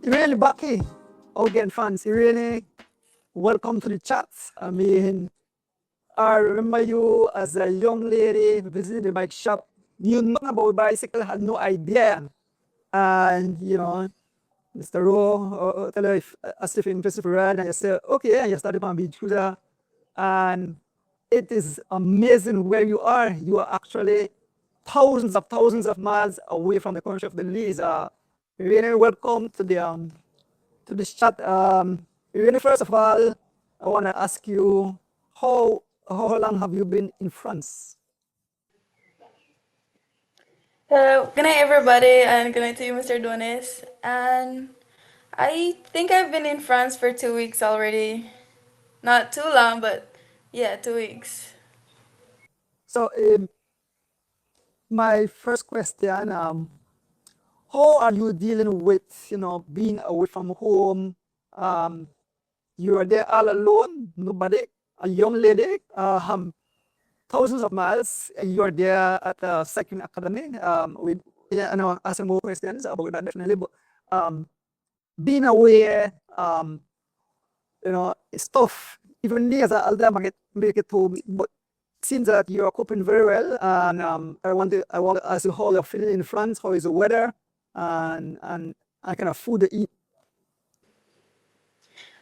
Irene Baki, again fans. Irene, welcome to the chat. I mean, I remember you as a young lady visiting the bike shop. You know about bicycle, had no idea. And Mr. Rowe tell you if as if interested for ride, and you say, okay, and you started on beach cruiser. And it is amazing where you are. You are actually thousands of miles away from the country of the Lees. Really welcome to this chat. Really, first of all, I want to ask you how long have you been in France? Good night, everybody, and good night to you, Mr. Donis. And I think I've been in France for 2 weeks already. Not too long, but yeah, 2 weeks. So, my first question, how are you dealing with being away from home? Um, you are there all alone, nobody, a young lady, thousands of miles. You are there at the second academy. With asking more questions about that definitely, but um, being away, it's tough. Even me as an elder, make it home, but it seems that you are coping very well. And I want to ask you how you're feeling in France. How is the weather? And kind of food to eat.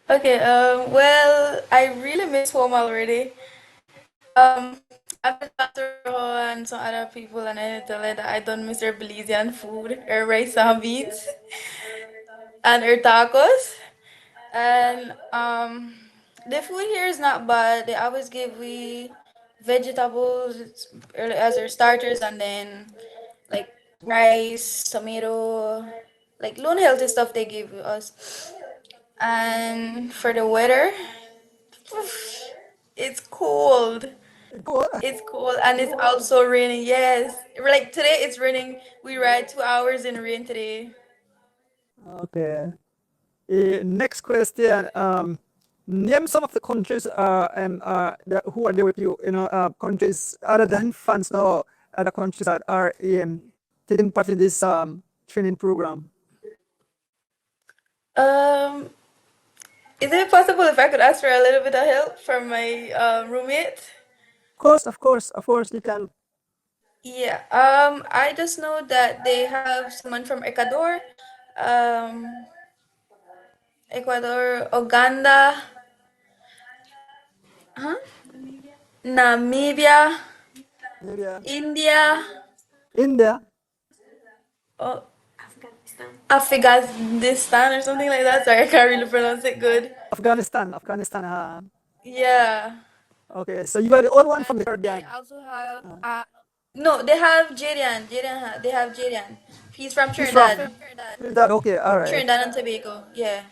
Okay, well, I really miss home already. I've been talking to Rojo and some other people, and I tell her that I don't miss their Belizean food, her rice and beans, and her tacos. And the food here is not bad. They always give we vegetables as our starters, and then like rice, tomato, like low healthy stuff they give us. And for the weather, it's cold. Go It's cold and it's also raining. Yes, like today it's raining. We ride 2 hours in rain today. Okay. Next question. Name some of the countries who are there with you. Countries other than France or other countries that are taking part in this training program. Um, is it possible if I could ask for a little bit of help from my roommate? Of course, you can. Yeah. I just know that they have someone from um, Ecuador, Uganda, huh? Namibia, Maybe India, India, oh, Afghanistan or something like that. Sorry, I can't really pronounce it good. Afghanistan. Yeah. Okay, so you are the only one from And the they Caribbean. also have no, they have Jadian. They have Jadian. He's from He's from Trinidad. Trinidad. Okay, all right. Trinidad and Tobago. Yeah.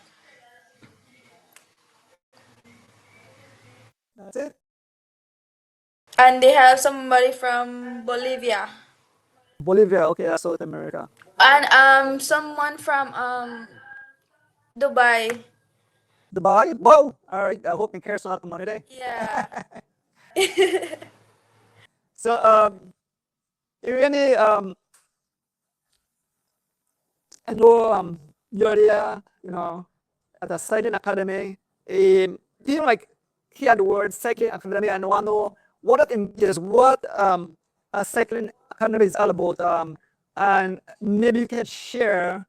That's it. And they have somebody from Bolivia. Bolivia. Okay, that's South America. And someone from Dubai. Dubai. Wow. All right. I hope you care so much money today. Yeah. So, Irene, I know you're there, at the Cycling Academy. Do you like hear the word Cycling Academy and want to know what it is, what a Cycling Academy is all about? And maybe you can share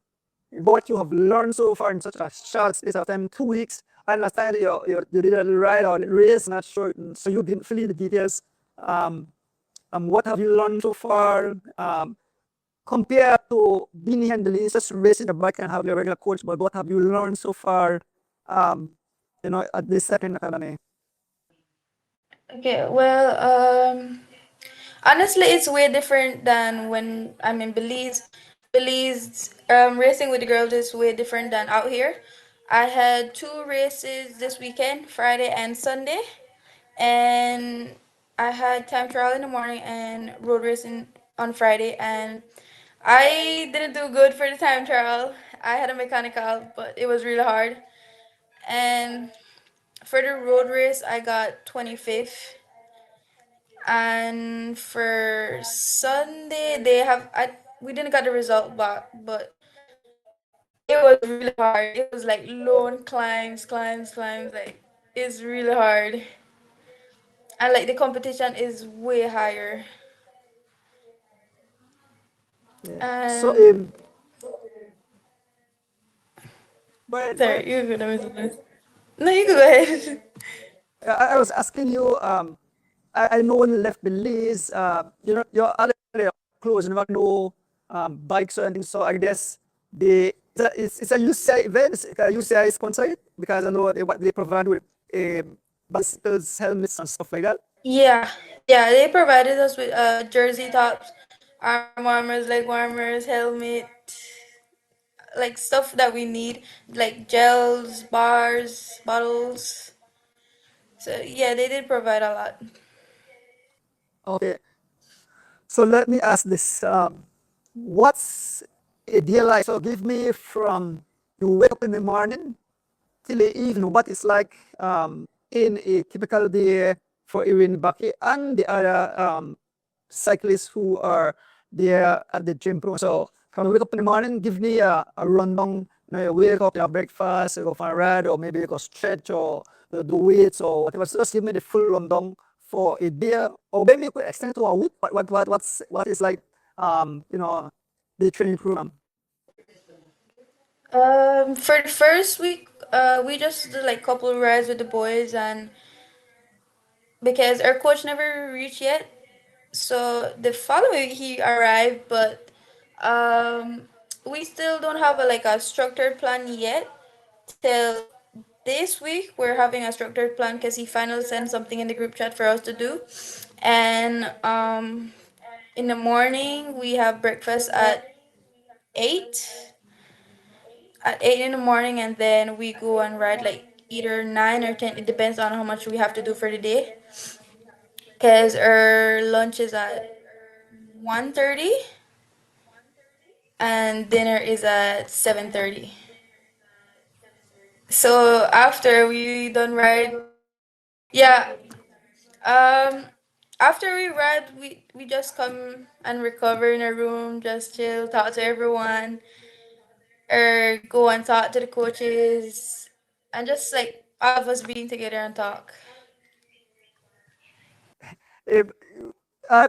what you have learned so far in such a short space of time, 2 weeks. I understand you did a ride or race, not sure, so you didn't fill in the details. Um, what have you learned so far? Compared to being here in the league, just racing the bike and have your regular coach, but what have you learned so far, um, at this second academy? Okay. Well, honestly, it's way different than when I'm in Belize. Belize, racing with the girls is way different than out here. I had two races this weekend, Friday and Sunday, and I had time trial in the morning and road racing on Friday, and I didn't do good for the time trial. I had a mechanical, but it was really hard. And for the road race, I got 25th. And for Sunday, they have I we didn't get the result back, but It was really hard. It was like long climbs, climbs, climbs. Like it's really hard, and like the competition is way higher. Yeah. So And go ahead, go ahead. sorry, you're gonna miss this. No, you can go ahead. I was asking you. I know when you left Belize, you're already close. You never know bikes or anything. So I guess it's a UCI event. It's a UCI sponsored because I know what they provide with bicycles, helmets, and stuff like that. Yeah, yeah, they provided us with jersey tops, arm warmers, leg warmers, helmet, like stuff that we need, like gels, bars, bottles. So yeah, they did provide a lot. Okay. So let me ask this: what's a day like? So give me from you wake up in the morning till the evening, what it's like in a typical day for Irene Baki and the other cyclists who are there at the gym pro. So when you wake up in the morning, give me a rundown. You wake up, you have breakfast, you go for a ride, or maybe you go stretch or do weights or whatever. So just give me the full rundown for a day, or maybe you could extend to a week. What is like the training program. For the first week, we just did like couple of rides with the boys, and because our coach never reached yet, so the following week he arrived, but we still don't have a structured plan yet. Till this week, we're having a structured plan because he finally sent something in the group chat for us to do, and in the morning we have breakfast at 8 8 in the morning, and then we go and ride like either 9 or 10. It depends on how much we have to do for the day, because our lunch is at 1:30 and dinner is at 7:30. So after we done ride, yeah, um after we ride, we just come and recover in our room, just chill, talk to everyone, or go and talk to the coaches, and just like all of us being together and talk. If, uh,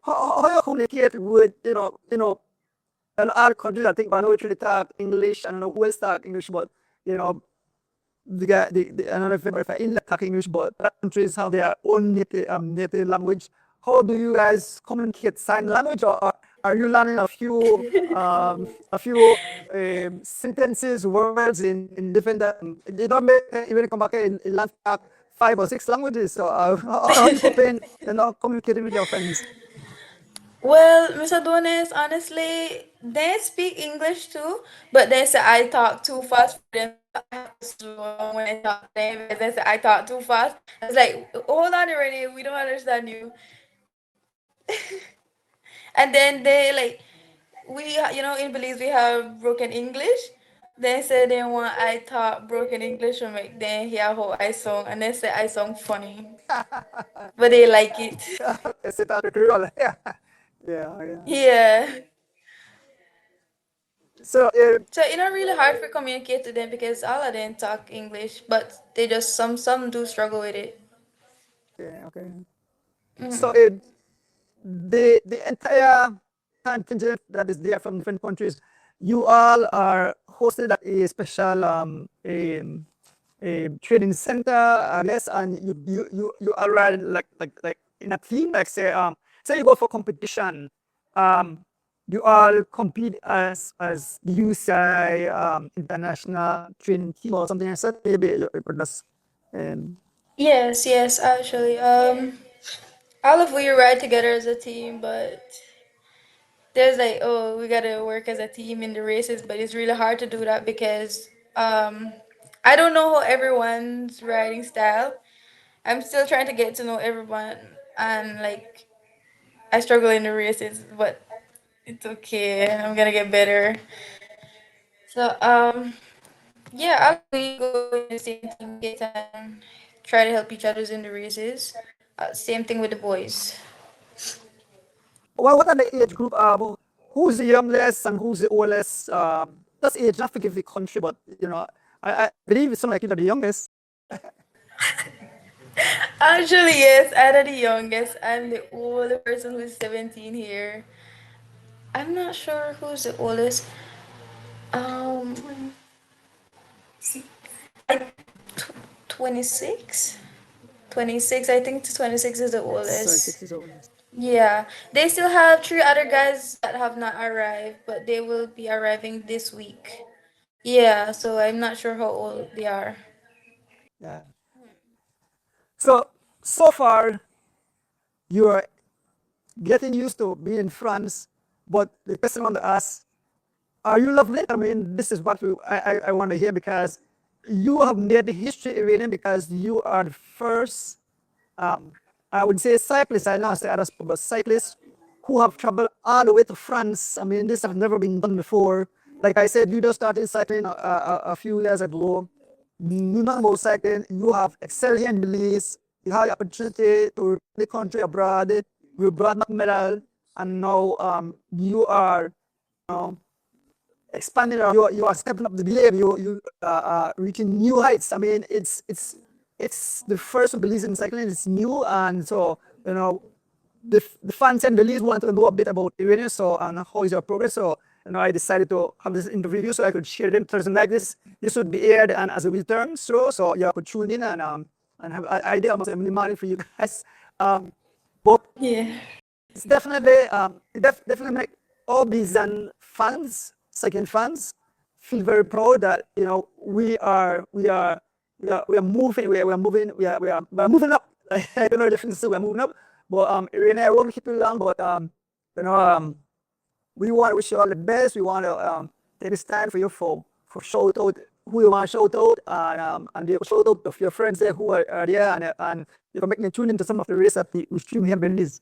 how you communicate with in other countries? I think I know actually talk English. I don't know who else talk English, but you know the guy I don't know if I in talk English, but other countries have their own native language. How do you guys communicate? Sign language, or are you learning a few sentences, words in different? You don't make even come back in learn talk 5 or 6 languages. So how are you coping? Communicating with your friends. Well, Mr. Dones, honestly, they speak English too, but they say I talk too fast for them, so I have to slow down when I talk to them because they say I talk too fast. I was like, hold on already, we don't understand you. And then they like, in Belize we have broken English. They say they want I talk broken English to make them hear how I song, and they say I song funny, but they like it. C'est un Creole. Yeah, yeah. Yeah. So, So it's not really hard for communicate to them because all of them talk English, but they just some do struggle with it. okay. So, Hmm. the entire contingent that is there from different countries, you all are hosted at a special a training center, I guess, and you all ride like in a team, like say you go for competition, um, you all compete as the UCI international training team or something like that. Maybe you could just um, Yes, yes, actually. All of we ride together as a team, but there's like, oh, we gotta work as a team in the races, but it's really hard to do that because I don't know how everyone's riding style. I'm still trying to get to know everyone, and like I struggle in the races, but it's okay. I'm gonna get better. So yeah, all of we go in the same team, kit, and try to help each other's in the races. Same thing with the boys. what are the age group? Who's the youngest and who's the oldest? just age, not forgive the country, but I believe it's something like you're the youngest. Actually, yes, I'm the youngest. I'm the only person who's 17 here. I'm not sure who's the oldest. Um, I 26. 26. I think 26 is the Sorry, oldest. 6 years old. Yeah, they still have three other guys that have not arrived, but they will be arriving this week. Yeah, so I'm not sure how old they are. Yeah. So far, you are getting used to being in France, but the question I want to ask, are you loving it? I mean, this is what I want to hear because you have made history, Irene, because you are the first, um, I would say cyclists, I know I say others, but cyclists who have traveled all the way to France. I mean, this has never been done before. Like I said, you just started cycling a few years ago. You know about cycling, you have excelled here in Belize, you have the opportunity to represent the country abroad, you brought back medal, and now you are um, expanding, you are stepping up the game, you reaching new heights. I mean, it's the first Belize in cycling, it's new, and so the fans and the leagues want to know a bit about Irene, so and how is your progress. So I decided to have this interview so I could share them Thursday like this. This would be aired and as a return show, so you could tune in and have an idea almost a money for you guys. But Yeah. it's definitely definitely make all these fans, second fans, feel very proud that we are moving, we are moving, we are moving up. I don't know the difference, we're moving up. But Irene, I won't keep you long, but you know we want to wish you all the best. We want to take this time for you for shout out who you want to shout out, and you shout out of your friends there who are there, and you can make me tune into some of the race that we stream here in this.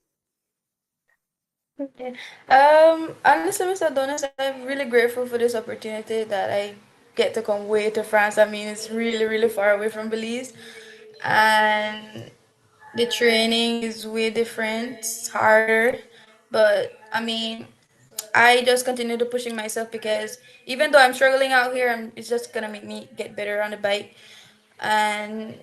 Okay. Honestly, Mr. Adonis, I'm really grateful for this opportunity that I get to come way to France. I mean, it's really, really far away from Belize, and the training is way different. It's harder, but I mean, I just continue to pushing myself because even though I'm struggling out here, it's just gonna make me get better on the bike. And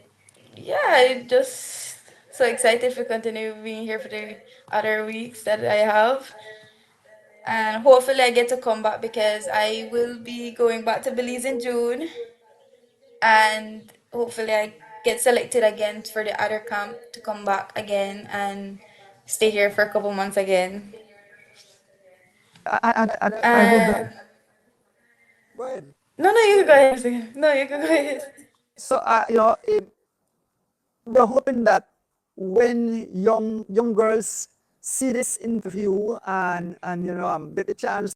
yeah, I just so excited for continue being here for the other weeks that I have. And hopefully I get to come back because I will be going back to Belize in June, and hopefully I get selected again for the other camp to come back again and stay here for a couple months again. I hope that. Uh, Go ahead. no, no, you can go ahead. No, you can go ahead. So we're hoping that when young girls see this interview and get the chance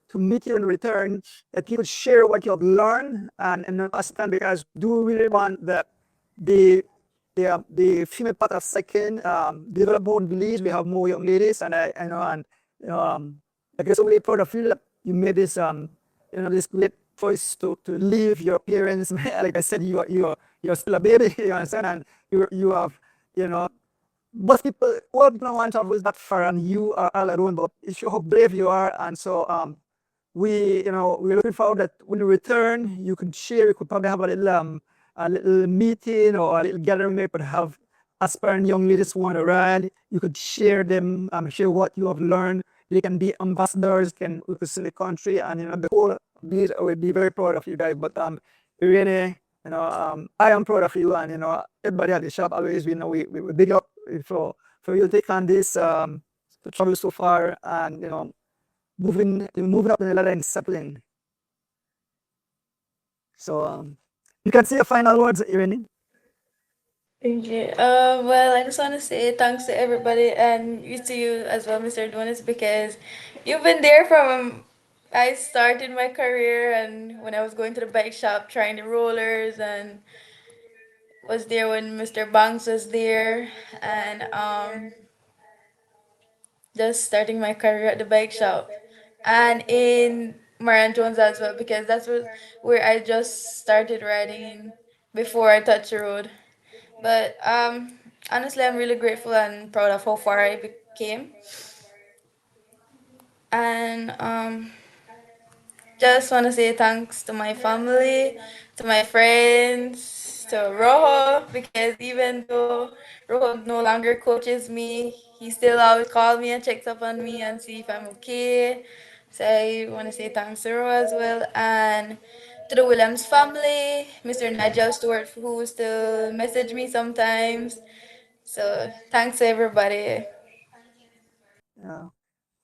to meet you in return, that you could share what you have learned and understand, because we do really want that the the female part of second develop more leads. We have more young ladies, and I know, and I guess I'm really proud of you that you made this this great choice to leave your parents. Like I said, you're still a baby, you understand, and you have you know most people, all people want to travel that far, and you are all alone. But it shows how brave you are, and so we're looking forward that when you return, you can share. You could probably have a little meeting or a little gathering where you could have aspiring young ladies who want to ride. You could share them, share what you have learned. They can be ambassadors, can represent the country, and the whole beat will be very proud of you guys. But really, I am proud of you, and everybody at the shop always, we big up for you to take on this to travel so far, and moving up in the ladder and discipline. So you can say your final words, Irene. Okay. Well, I just want to say thanks to everybody and you to you as well, Mr. Donis, because you've been there from I started my career and when I was going to the bike shop trying the rollers and was there when Mr. Banks was there and just starting my career at the bike shop and in Marian Jones as well because that's where I just started riding before I touched the road. But honestly, I'm really grateful and proud of how far I became. And Just want to say thanks to my family, to my friends, to Rojo, because even though Rojo no longer coaches me, he still always calls me and checks up on me and see if I'm okay. So I want to say thanks to Rojo as well. And to the Williams family, Mr. Nigel Stewart, who still message me sometimes. So thanks to everybody. Yeah.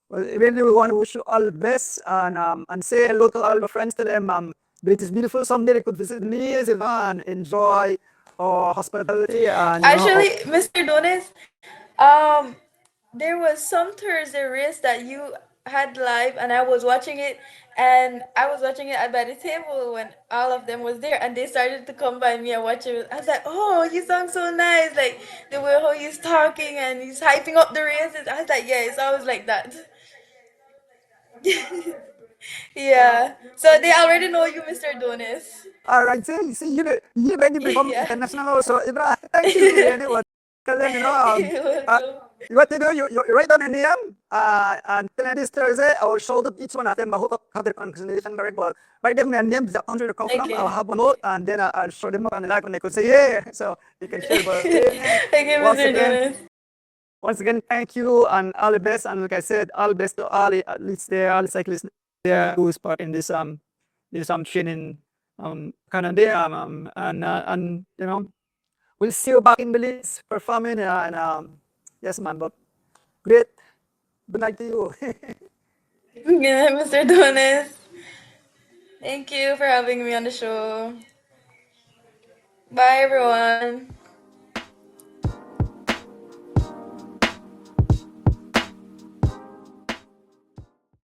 Well, really, we want to wish you all the best and say hello to all your friends. To them, it is beautiful. Someday they could visit me, and enjoy our hospitality and Actually, Mr. Donis, um, there was some Thursday race that you had live, and I was watching it, and I was watching it by the table when all of them was there, and they started to come by me and watch it. I was like, "Oh, you sound so nice!" Like the way how he's talking and he's hyping up the races. I was like, "Yeah, it's always like that." Yeah. So they already know you, Mr. Donis. all right, see, you ready to become Yeah. international. So, thank you, really. Because then, Welcome. what to do, you write down a name, and then this Thursday, I will show up each one of them. I hope I have the conversation very well. Write them their names, the country they come from. I'll Okay. have a note, and then I'll show them up, and like when they could say, yeah, so you can share. But really, Okay, once Mr. again, Donis. thank you and all the best. And like I said, all the best to all the athletes there, all the cyclists there who is part in this training kind of there. And we'll see you back in Belize performing and yes, man. But great. Good night to you. Good night, Mr. Donis. Thank you for having me on the show. Bye, everyone.